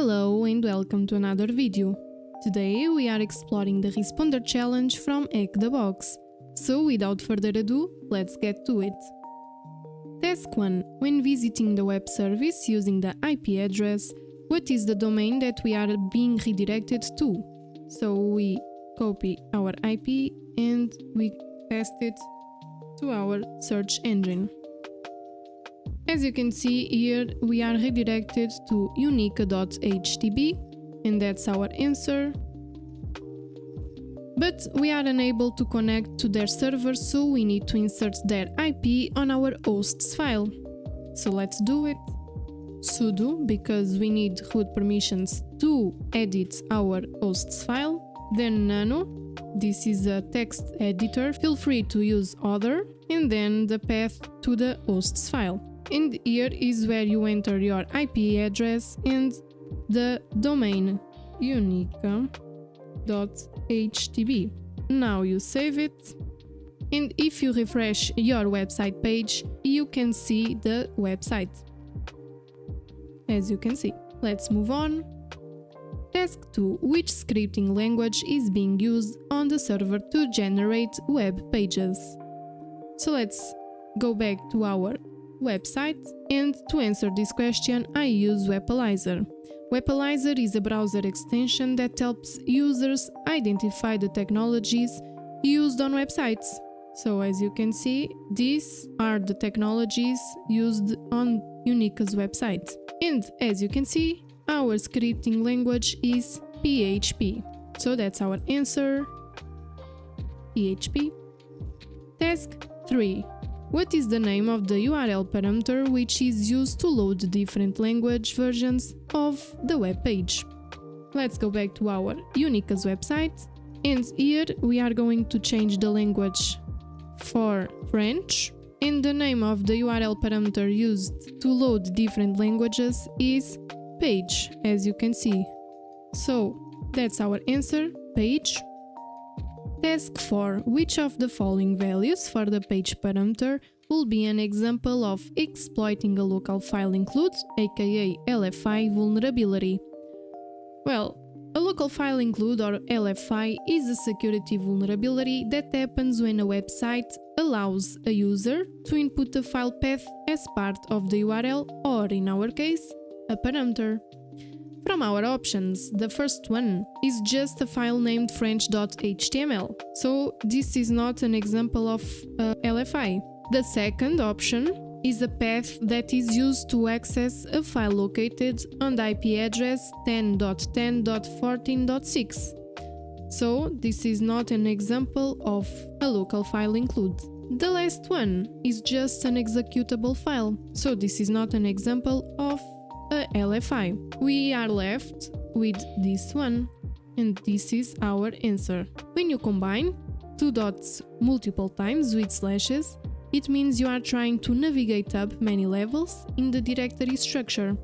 Hello and welcome to another video. Today we are exploring the responder challenge from 𝒂𝒊𝒔. So without further ado, let's get to it. Task 1. When visiting the web service using the IP address, what is the domain that we are being redirected to? So we copy our IP and we paste it to our search engine. As you can see here, we are redirected to _htb and that's our answer. But we are unable to connect to their server, so we need to insert their IP on our hosts file. So let's do it. Sudo, because we need root permissions to edit our hosts file. Then nano, this is a text editor, feel free to use other, and then the path to the hosts file. And here is where you enter your IP address and the domain _htb. Now you save it, and if you refresh your website page, you can see the website. As you can see. Let's move on. Task 2. Which scripting language is being used on the server to generate web pages? So let's go back to our website, and to answer this question I use 𝒂𝒊𝒔. 𝒂𝒊𝒔 is a browser extension that helps users identify the technologies used on websites. So as you can see, these are the technologies used on 𝒂𝒊𝒔's website. And as you can see, our scripting language is PHP. So that's our answer, PHP. Task 3. What is the name of the URL parameter which is used to load different language versions of the web page? Let's go back to our 𝒂𝒊𝒔's website, and here we are going to change the language for French, and the name of the URL parameter used to load different languages is page, as you can see. So that's our answer, page. Task 4. Which of the following values for the page parameter will be an example of exploiting a local file include, aka LFI vulnerability? Well, a local file include or LFI is a security vulnerability that happens when a website allows a user to input a file path as part of the URL, or in our case, a parameter. From our options, the first one is just a file named French.html, so this is not an example of LFI. The second option is a path that is used to access a file located on the IP address 10.10.14.6. So this is not an example of a local file include. The last one is just an executable file, so this is not an example of a LFI. We are left with this one, and this is our answer. When you combine two dots multiple times with slashes, it means you are trying to navigate up many levels in the directory structure.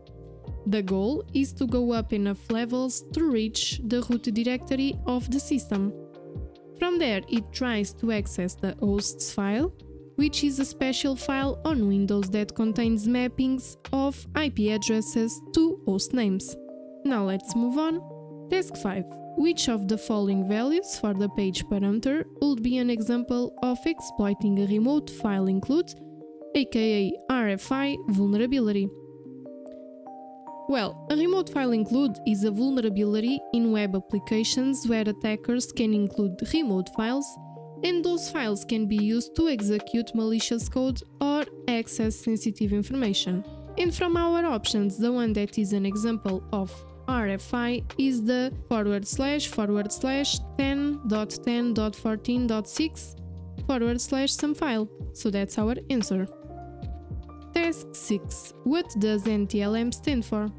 The goal is to go up enough levels to reach the root directory of the system. From there, it tries to access the hosts file, which is a special file on Windows that contains mappings of IP addresses to host names. Now let's move on. Task 5. Which of the following values for the page parameter would be an example of exploiting a remote file include, aka RFI vulnerability? Well, a remote file include is a vulnerability in web applications where attackers can include remote files, and those files can be used to execute malicious code or access sensitive information. And from our options, the one that is an example of RFI is the //10.10.14.6 some file. So that's our answer. Task 6. What does NTLM stand for?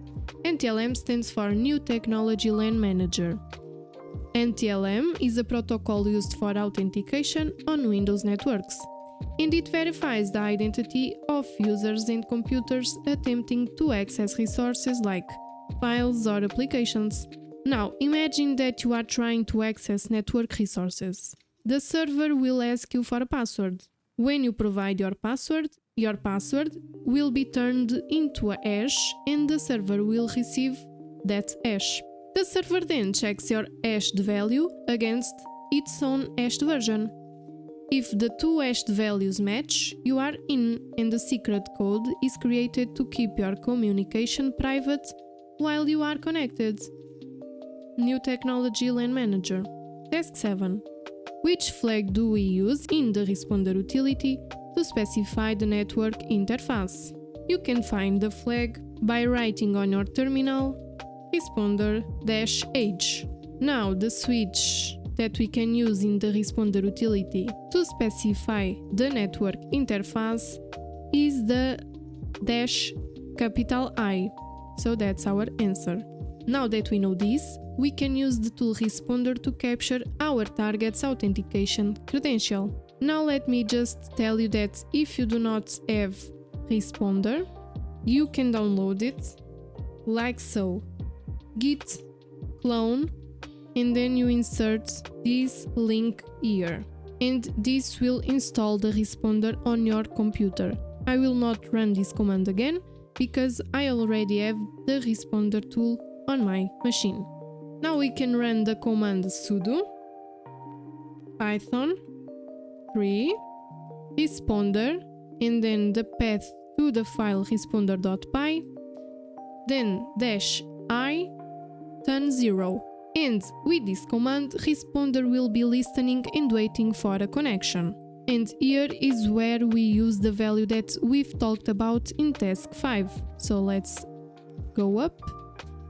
NTLM stands for New Technology LAN Manager. NTLM is a protocol used for authentication on Windows networks, and it verifies the identity of users and computers attempting to access resources like files or applications. Now, imagine that you are trying to access network resources. The server will ask you for a password. When you provide your password will be turned into a hash and the server will receive that hash. The server then checks your hashed value against its own hashed version. If the two hashed values match, you are in, and the secret code is created to keep your communication private while you are connected. New Technology LAN Manager. Task 7. Which flag do we use in the responder utility to specify the network interface? You can find the flag by writing on your terminal responder-h. Now the switch that we can use in the responder utility to specify the network interface is the -I. So that's our answer. Now that we know this, we can use the tool responder to capture our target's authentication credential. Now let me just tell you that if you do not have responder, you can download it like so. Git clone, and then you insert this link here, and this will install the responder on your computer. I will not run this command again because I already have the responder tool on my machine. Now we can run the command sudo python 3 responder, and then the path to the file responder.py, then -I turn 0. And with this command, responder will be listening and waiting for a connection. And here is where we use the value that we've talked about in task 5. So let's go up,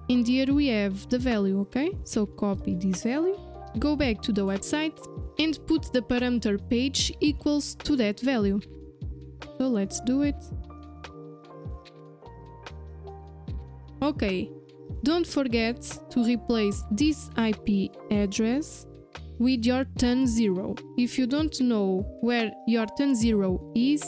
and here we have the value, okay? So copy this value, go back to the website, and put the parameter page equals to that value. So let's do it. Okay. Don't forget to replace this IP address with your turn 0. If you don't know where your turn 0 is,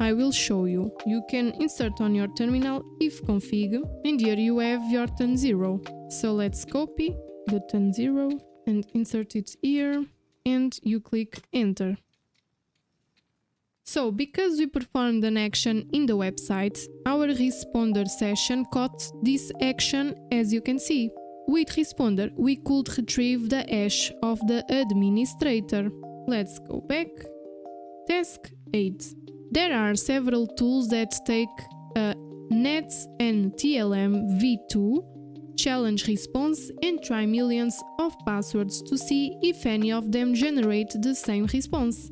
I will show you. You can insert on your terminal ifconfig, and here you have your turn 0. So let's copy the turn 0 and insert it here, and you click enter. So, because we performed an action in the website, our responder session caught this action, as you can see. With responder, we could retrieve the hash of the administrator. Let's go back. Task 8. There are several tools that take a NTLM v2 challenge response and try millions of passwords to see if any of them generate the same response.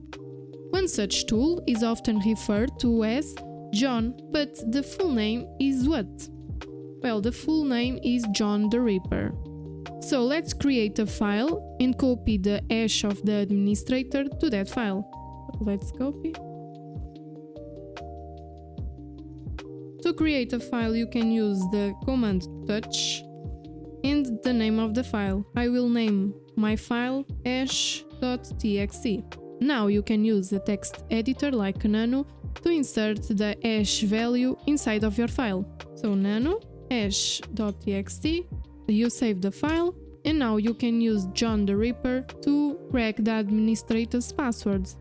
One such tool is often referred to as John, but the full name is what? Well, the full name is John the Ripper. So let's create a file and copy the hash of the administrator to that file. Let's copy. To create a file, you can use the command touch and the name of the file. I will name my file hash.txt. Now you can use the text editor like nano to insert the hash value inside of your file. So nano hash.txt, you save the file, and now you can use John the Ripper to crack the administrator's passwords.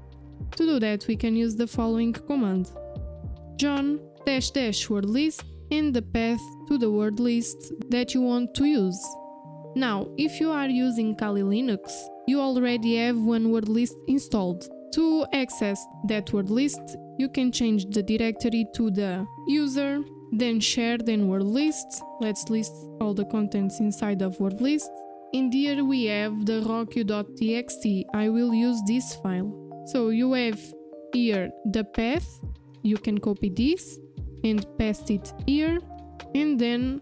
To do that, we can use the following command: John --word list and the path to the word list that you want to use. Now, if you are using Kali Linux, you already have one word list installed. To access that word list, you can change the directory to the user, then share, then word list. Let's list all the contents inside of word list. And here we have the roq.txt. I will use this file. So you have here the path. You can copy this and paste it here, and then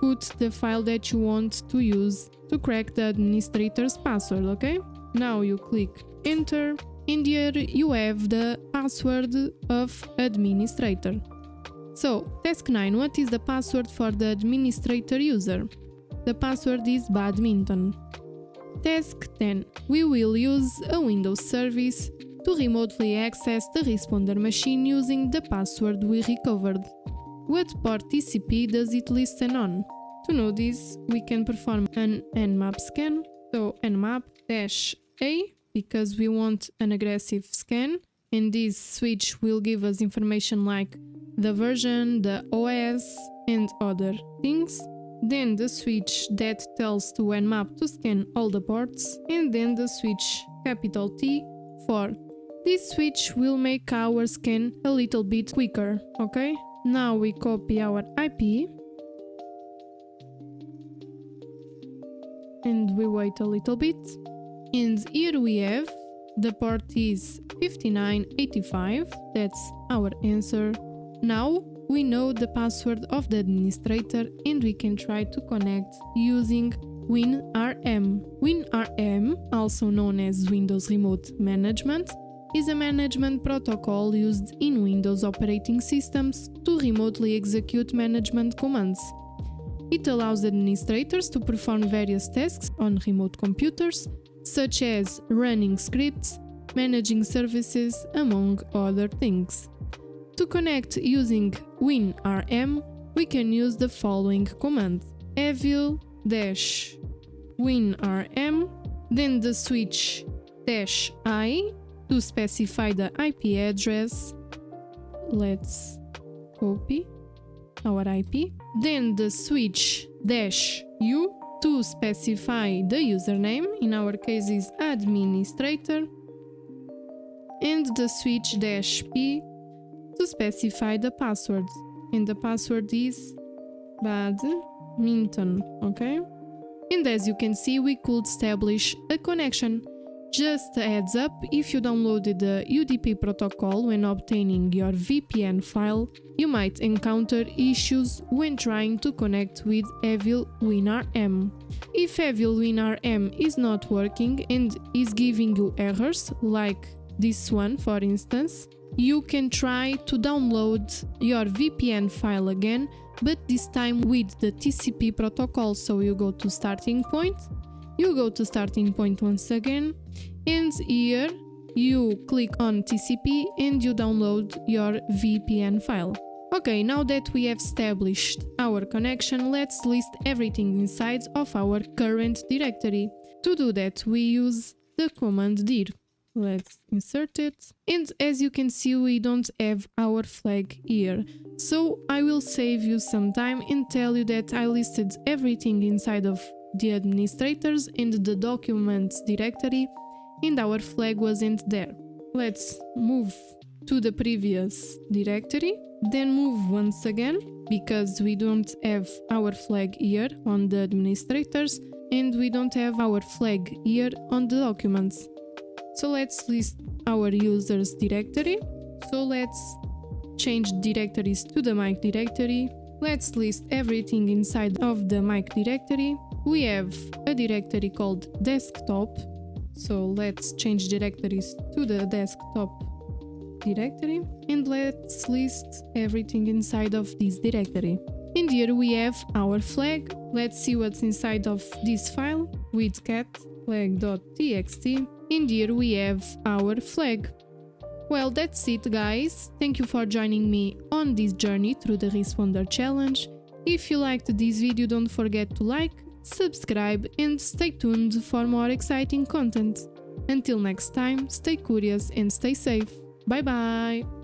put the file that you want to use to crack the administrator's password, okay? Now you click enter, and here you have the password of administrator. So, task 9, what is the password for the administrator user? The password is badminton. Task 10, we will use a Windows service to remotely access the responder machine using the password we recovered. What port TCP does it listen on? To know this, we can perform an nmap scan. So nmap-a, because we want an aggressive scan, and this switch will give us information like the version, the OS, and other things. then the switch that tells to nmap to scan all the ports, and then the switch capital T for. This switch will make our scan a little bit quicker, okay? Now we copy our IP and we wait a little bit, and here we have the port is 5985, that's our answer. Now we know the password of the administrator and we can try to connect using 𝒉𝒐𝒍𝒐. 𝒉𝒐𝒍𝒐, also known as Windows Remote Management, is a management protocol used in Windows operating systems to remotely execute management commands. It allows administrators to perform various tasks on remote computers, such as running scripts, managing services, among other things. To connect using 𝒉𝒐𝒍𝒐, we can use the following command: evil- winrm, then the switch -i to specify the IP address. Let's copy our IP. Then the switch -u to specify the username, in our case is administrator, and the switch -p to specify the passwords, and the password is badminton, okay? And as you can see, we could establish a connection. Just a heads up, if you downloaded the UDP protocol when obtaining your VPN file, you might encounter issues when trying to connect with Evil-winrm. If Evil-winrm is not working and is giving you errors, like this one for instance, you can try to download your VPN file again, but this time with the TCP protocol. So you go to starting point, once again, and here you click on TCP and you download your VPN file. Okay, now that we have established our connection, let's list everything inside of our current directory. To do that, we use the command dir. Let's insert it, and as you can see, we don't have our flag here, so I will save you some time and tell you that I listed everything inside of the administrators and the documents directory, and our flag wasn't there. Let's move to the previous directory, then move once again, because we don't have our flag here on the administrators and we don't have our flag here on the documents. So let's list our users directory. So let's change directories to the mic directory. Let's list everything inside of the mic directory. We have a directory called desktop. So let's change directories to the desktop directory. And let's list everything inside of this directory. And here we have our flag. Let's see what's inside of this file with cat_flag.txt. And here we have our flag. Well, that's it, guys. Thank you for joining me on this journey through the Responder Challenge. If you liked this video, don't forget to like, subscribe and stay tuned for more exciting content. Until next time, stay curious and stay safe. Bye bye!